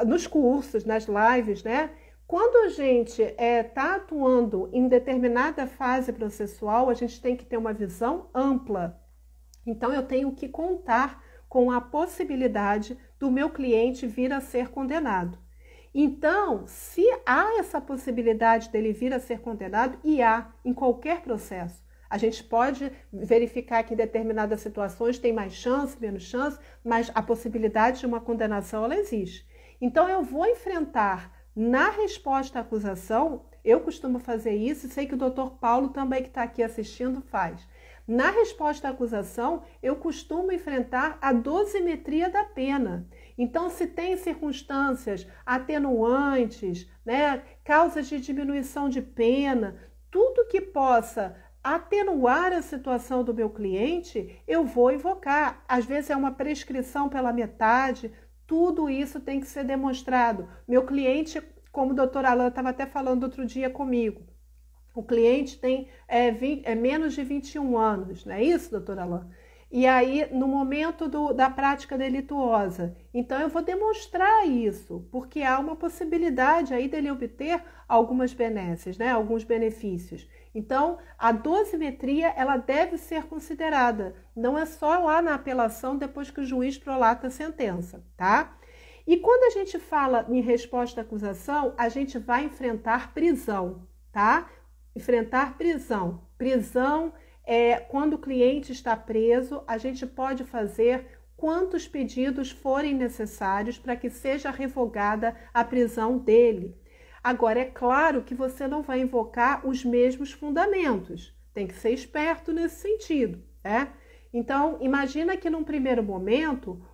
nos cursos, nas lives, né? Quando a gente está atuando em determinada fase processual, a gente tem que ter uma visão ampla. Então, eu tenho que contar com a possibilidade do meu cliente vir a ser condenado. Então, se há essa possibilidade dele vir a ser condenado, e há em qualquer processo, a gente pode verificar que em determinadas situações tem mais chance, menos chance, mas a possibilidade de uma condenação, ela existe. Então, eu vou enfrentar na resposta à acusação, eu costumo fazer isso e sei que o Dr. Paulo também, que está aqui assistindo, faz. Na resposta à acusação, eu costumo enfrentar a dosimetria da pena. Então, se tem circunstâncias atenuantes, né, causas de diminuição de pena, tudo que possa atenuar a situação do meu cliente, eu vou invocar. Às vezes é uma prescrição pela metade, tudo isso tem que ser demonstrado. Meu cliente, como o doutor Alan estava até falando outro dia comigo, o cliente tem menos de 21 anos, não é isso, doutor Alan? E aí, no momento da prática delituosa, então eu vou demonstrar isso, porque há uma possibilidade aí dele obter algumas benesses, né? Alguns benefícios. Então, a dosimetria, ela deve ser considerada, não é só lá na apelação depois que o juiz prolata a sentença, tá? E quando a gente fala em resposta à acusação, a gente vai enfrentar prisão, tá? Enfrentar prisão. Prisão é quando o cliente está preso, a gente pode fazer quantos pedidos forem necessários para que seja revogada a prisão dele. Agora, é claro que você não vai invocar os mesmos fundamentos. Tem que ser esperto nesse sentido, né? Então, imagina que num primeiro momento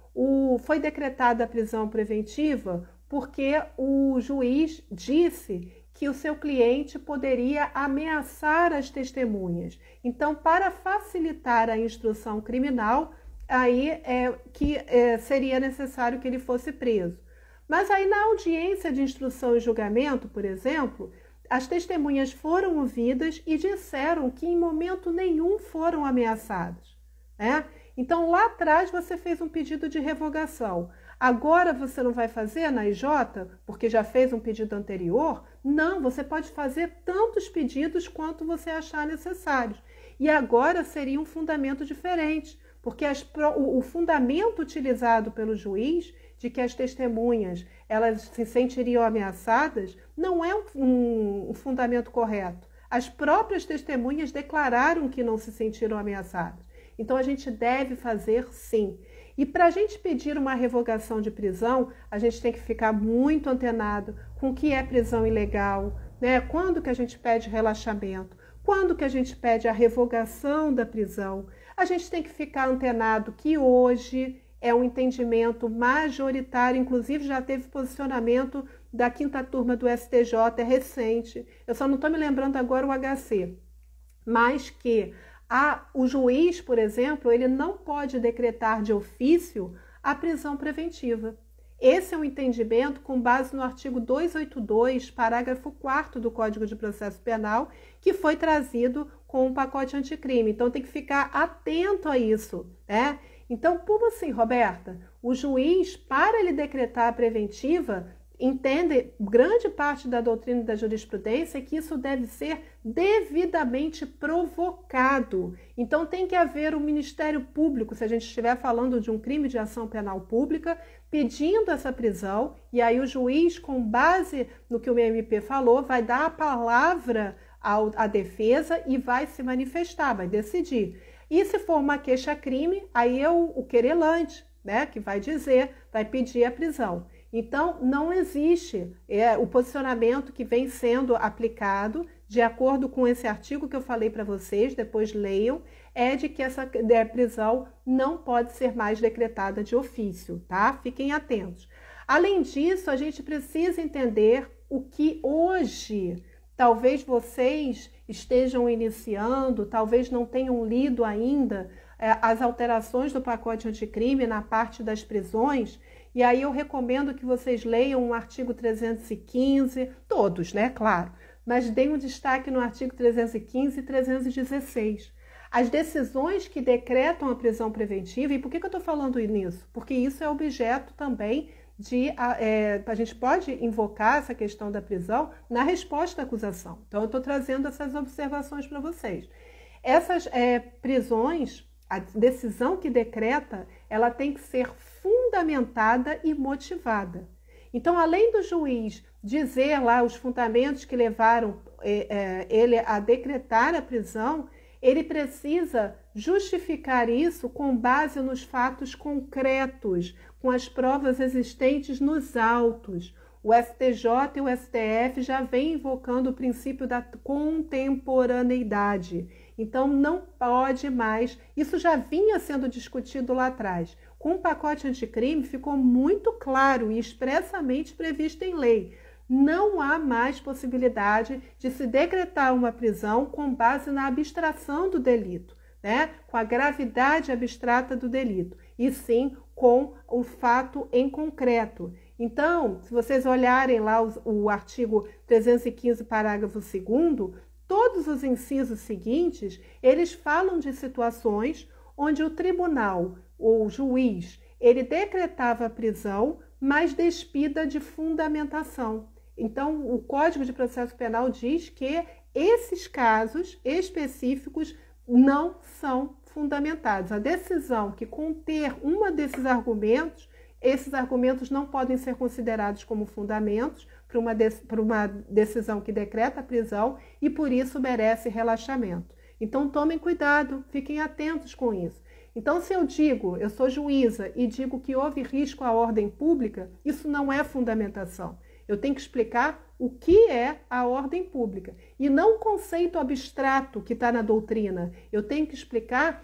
foi decretada a prisão preventiva porque o juiz disse que o seu cliente poderia ameaçar as testemunhas. Então, para facilitar a instrução criminal, aí seria necessário que ele fosse preso. Mas aí na audiência de instrução e julgamento, por exemplo, as testemunhas foram ouvidas e disseram que em momento nenhum foram ameaçadas, né? Então, lá atrás você fez um pedido de revogação. Agora você não vai fazer na IJ, porque já fez um pedido anterior? Não, você pode fazer tantos pedidos quanto você achar necessários. E agora seria um fundamento diferente, porque o fundamento utilizado pelo juiz de que as testemunhas elas se sentiriam ameaçadas não é um fundamento correto. As próprias testemunhas declararam que não se sentiram ameaçadas. Então, a gente deve fazer sim. E para a gente pedir uma revogação de prisão, a gente tem que ficar muito antenado com o que é prisão ilegal, né? Quando que a gente pede relaxamento, quando que a gente pede a revogação da prisão. A gente tem que ficar antenado que hoje é um entendimento majoritário, inclusive já teve posicionamento da 5ª turma do STJ, é recente. Eu só não estou me lembrando agora o HC, mas que o juiz, por exemplo, ele não pode decretar de ofício a prisão preventiva. Esse é um entendimento com base no artigo 282, parágrafo 4º do Código de Processo Penal, que foi trazido com o pacote anticrime. Então, tem que ficar atento a isso, né? Então, como assim, Roberta? O juiz, para ele decretar a preventiva, entende grande parte da doutrina e da jurisprudência que isso deve ser devidamente provocado. Então, tem que haver um Ministério Público, se a gente estiver falando de um crime de ação penal pública, pedindo essa prisão, e aí o juiz, com base no que o MP falou, vai dar a palavra à defesa e vai se manifestar, vai decidir. E se for uma queixa-crime, aí é o querelante, né, que vai dizer, vai pedir a prisão. Então, não existe o posicionamento que vem sendo aplicado, de acordo com esse artigo que eu falei para vocês, depois leiam, é de que essa prisão não pode ser mais decretada de ofício, tá? Fiquem atentos. Além disso, a gente precisa entender o que hoje, talvez vocês estejam iniciando, talvez não tenham lido ainda as alterações do pacote anticrime na parte das prisões. E aí eu recomendo que vocês leiam o artigo 315, todos, né, claro, mas deem um destaque no artigo 315 e 316. As decisões que decretam a prisão preventiva, e por que eu estou falando nisso? Porque isso é objeto também a gente pode invocar essa questão da prisão na resposta à acusação. Então, eu estou trazendo essas observações para vocês. Essas prisões, a decisão que decreta, ela tem que ser fundamentada e motivada. Então, além do juiz dizer lá os fundamentos que levaram ele a decretar a prisão, ele precisa justificar isso com base nos fatos concretos, com as provas existentes nos autos. O STJ e o STF já vêm invocando o princípio da contemporaneidade. Então, não pode mais. Isso já vinha sendo discutido lá atrás. Com o pacote anticrime, ficou muito claro e expressamente previsto em lei. Não há mais possibilidade de se decretar uma prisão com base na abstração do delito, né? Com a gravidade abstrata do delito, e sim com o fato em concreto. Então, se vocês olharem lá o artigo 315, parágrafo 2º, todos os incisos seguintes, eles falam de situações onde o tribunal, ou o juiz, ele decretava a prisão, mas despida de fundamentação. Então, o Código de Processo Penal diz que esses casos específicos não são fundamentados. A decisão que conter uma desses argumentos, esses argumentos não podem ser considerados como fundamentos para uma decisão que decreta a prisão e, por isso, merece relaxamento. Então, tomem cuidado, fiquem atentos com isso. Então, se eu sou juíza e digo que houve risco à ordem pública, isso não é fundamentação. Eu tenho que explicar o que é a ordem pública e não o conceito abstrato que está na doutrina. Eu tenho que explicar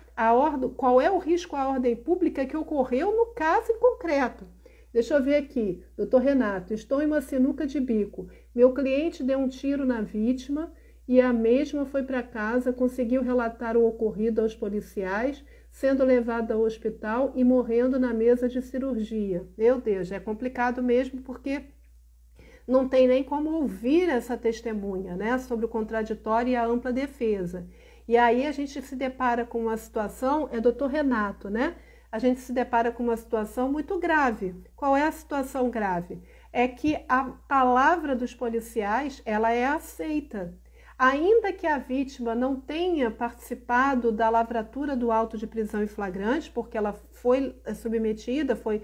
qual é o risco à ordem pública que ocorreu no caso em concreto. Deixa eu ver aqui, doutor Renato, estou em uma sinuca de bico. Meu cliente deu um tiro na vítima e a mesma foi para casa, conseguiu relatar o ocorrido aos policiais, sendo levado ao hospital e morrendo na mesa de cirurgia. Meu Deus, é complicado mesmo porque não tem nem como ouvir essa testemunha, né, sobre o contraditório e a ampla defesa. E aí a gente se depara com uma situação, doutor Renato, né? A gente se depara com uma situação muito grave. Qual é a situação grave? É que a palavra dos policiais, ela é aceita. Ainda que a vítima não tenha participado da lavratura do auto de prisão em flagrante, porque ela foi submetida, foi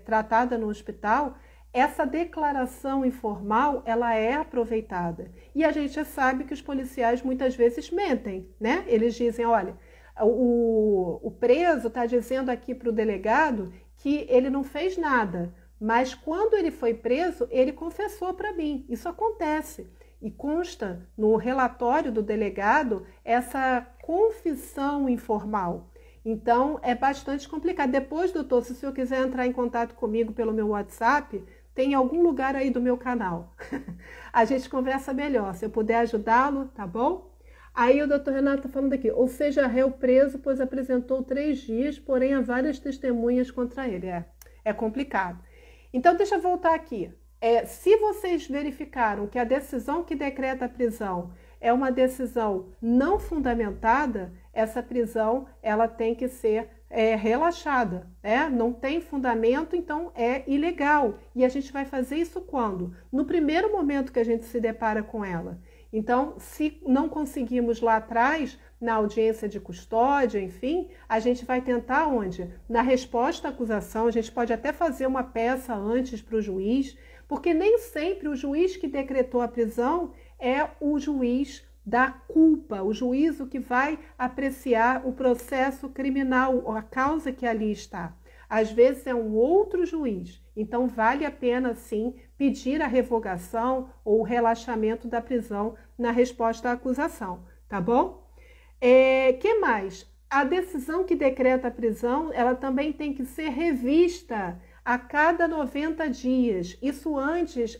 tratada no hospital, essa declaração informal, ela é aproveitada. E a gente sabe que os policiais muitas vezes mentem, né? Eles dizem, olha, o preso está dizendo aqui para o delegado que ele não fez nada, mas quando ele foi preso, ele confessou para mim. Isso acontece. E consta no relatório do delegado essa confissão informal. Então, é bastante complicado. Depois, doutor, se o senhor quiser entrar em contato comigo pelo meu WhatsApp, tem algum lugar aí do meu canal. A gente conversa melhor. Se eu puder ajudá-lo, tá bom? Aí o doutor Renato está falando aqui, ou seja, réu preso, pois apresentou 3 dias, porém há várias testemunhas contra ele. É complicado. Então, deixa eu voltar aqui. Se vocês verificaram que a decisão que decreta a prisão é uma decisão não fundamentada, essa prisão ela tem que ser relaxada, né? Não tem fundamento, então é ilegal. E a gente vai fazer isso quando? No primeiro momento que a gente se depara com ela. Então, se não conseguimos lá atrás, na audiência de custódia, enfim, a gente vai tentar onde? Na resposta à acusação, a gente pode até fazer uma peça antes para o juiz, porque nem sempre o juiz que decretou a prisão é o juiz da culpa, o juízo que vai apreciar o processo criminal, a causa que ali está. Às vezes é um outro juiz, então vale a pena sim pedir a revogação ou o relaxamento da prisão na resposta à acusação, tá bom? Que mais? A decisão que decreta a prisão, ela também tem que ser revista a cada 90 dias. Isso antes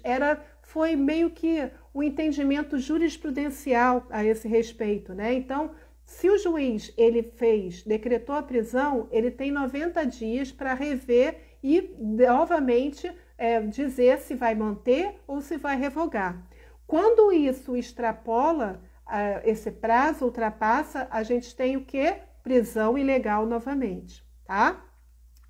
foi meio que o entendimento jurisprudencial a esse respeito, né? Então, se o juiz decretou a prisão, ele tem 90 dias para rever e novamente dizer se vai manter ou se vai revogar. Quando isso extrapola, esse prazo ultrapassa, a gente tem o quê? Prisão ilegal novamente, tá?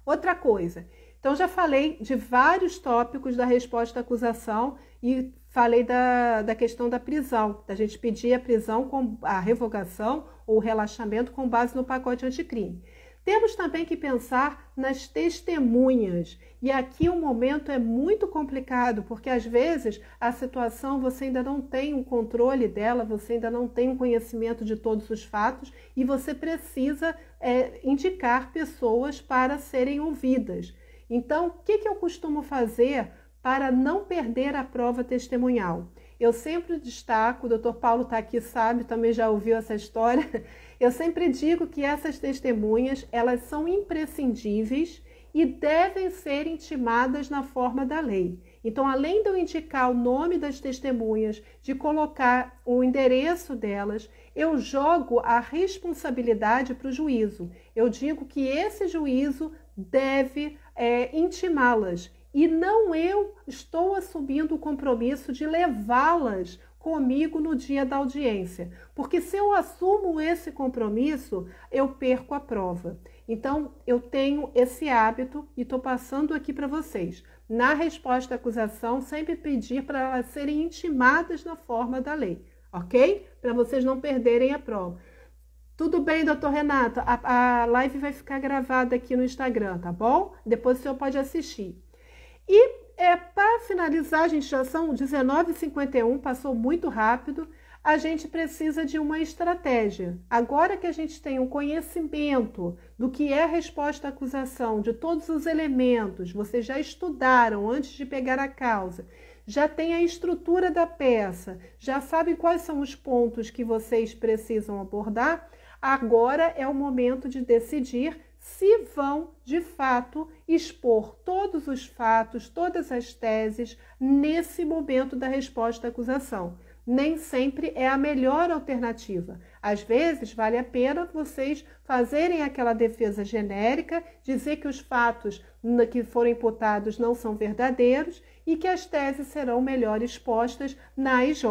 Outra coisa, Então, já falei de vários tópicos da resposta à acusação e falei da questão da prisão, da gente pedir a prisão, com a revogação ou relaxamento com base no pacote anticrime. Temos também que pensar nas testemunhas. E aqui o momento é muito complicado, porque às vezes a situação você ainda não tem um controle dela, você ainda não tem um conhecimento de todos os fatos e você precisa indicar pessoas para serem ouvidas. Então, o que eu costumo fazer para não perder a prova testemunhal? Eu sempre destaco, o doutor Paulo está aqui, sabe, também já ouviu essa história. Eu sempre digo que essas testemunhas, elas são imprescindíveis e devem ser intimadas na forma da lei. Então, além de eu indicar o nome das testemunhas, de colocar o endereço delas, eu jogo a responsabilidade para o juízo. Eu digo que esse juízo deve intimá-las. E não eu estou assumindo o compromisso de levá-las comigo no dia da audiência. Porque se eu assumo esse compromisso, eu perco a prova. Então, eu tenho esse hábito e estou passando aqui para vocês. Na resposta à acusação, sempre pedir para elas serem intimadas na forma da lei, ok? Para vocês não perderem a prova. Tudo bem, doutor Renato? A live vai ficar gravada aqui no Instagram, tá bom? Depois o senhor pode assistir. E para finalizar, a gente já são 19h51, passou muito rápido, a gente precisa de uma estratégia. Agora que a gente tem um conhecimento do que é a resposta à acusação, de todos os elementos, vocês já estudaram antes de pegar a causa, já tem a estrutura da peça, já sabem quais são os pontos que vocês precisam abordar, agora é o momento de decidir se vão, de fato, expor todos os fatos, todas as teses nesse momento da resposta à acusação. Nem sempre é a melhor alternativa. Às vezes, vale a pena vocês fazerem aquela defesa genérica, dizer que os fatos que foram imputados não são verdadeiros e que as teses serão melhor expostas na IJ.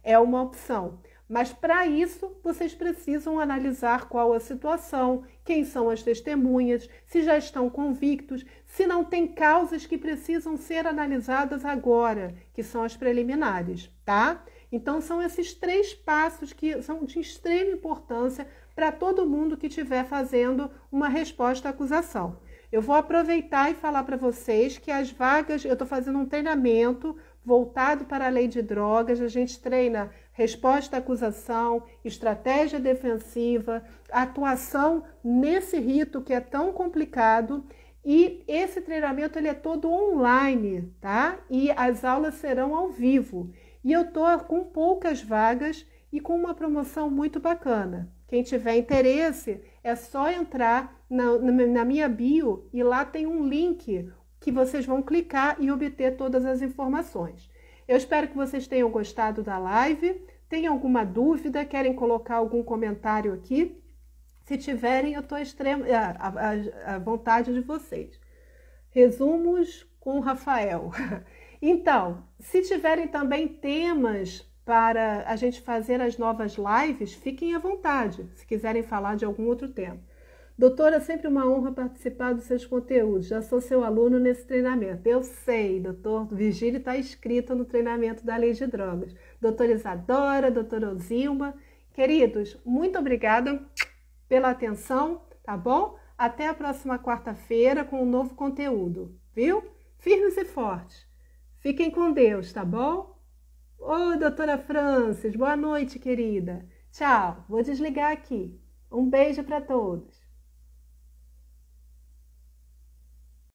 É uma opção. Mas, para isso, vocês precisam analisar qual a situação, quem são as testemunhas, se já estão convictos, se não tem causas que precisam ser analisadas agora, que são as preliminares, tá? Então, são esses 3 passos que são de extrema importância para todo mundo que estiver fazendo uma resposta à acusação. Eu vou aproveitar e falar para vocês que as vagas, eu estou fazendo um treinamento voltado para a lei de drogas, a gente treina resposta à acusação, estratégia defensiva, atuação nesse rito que é tão complicado, e esse treinamento ele é todo online, tá? E as aulas serão ao vivo. E eu tô com poucas vagas e com uma promoção muito bacana. Quem tiver interesse, é só entrar na minha bio e lá tem um link que vocês vão clicar e obter todas as informações. Eu espero que vocês tenham gostado da live. Tem alguma dúvida? Querem colocar algum comentário aqui? Se tiverem, eu estou à vontade de vocês. Resumos com o Rafael. Então, se tiverem também temas para a gente fazer as novas lives, fiquem à vontade, se quiserem falar de algum outro tema. Doutora, é sempre uma honra participar dos seus conteúdos. Já sou seu aluno nesse treinamento. Eu sei, doutor Virgílio está inscrito no treinamento da Lei de Drogas. Doutora Isadora, doutora Zilma. Queridos, muito obrigada pela atenção, tá bom? Até a próxima quarta-feira com um novo conteúdo, viu? Firmes e fortes. Fiquem com Deus, tá bom? Oi, doutora Francis, boa noite, querida. Tchau, vou desligar aqui. Um beijo para todos.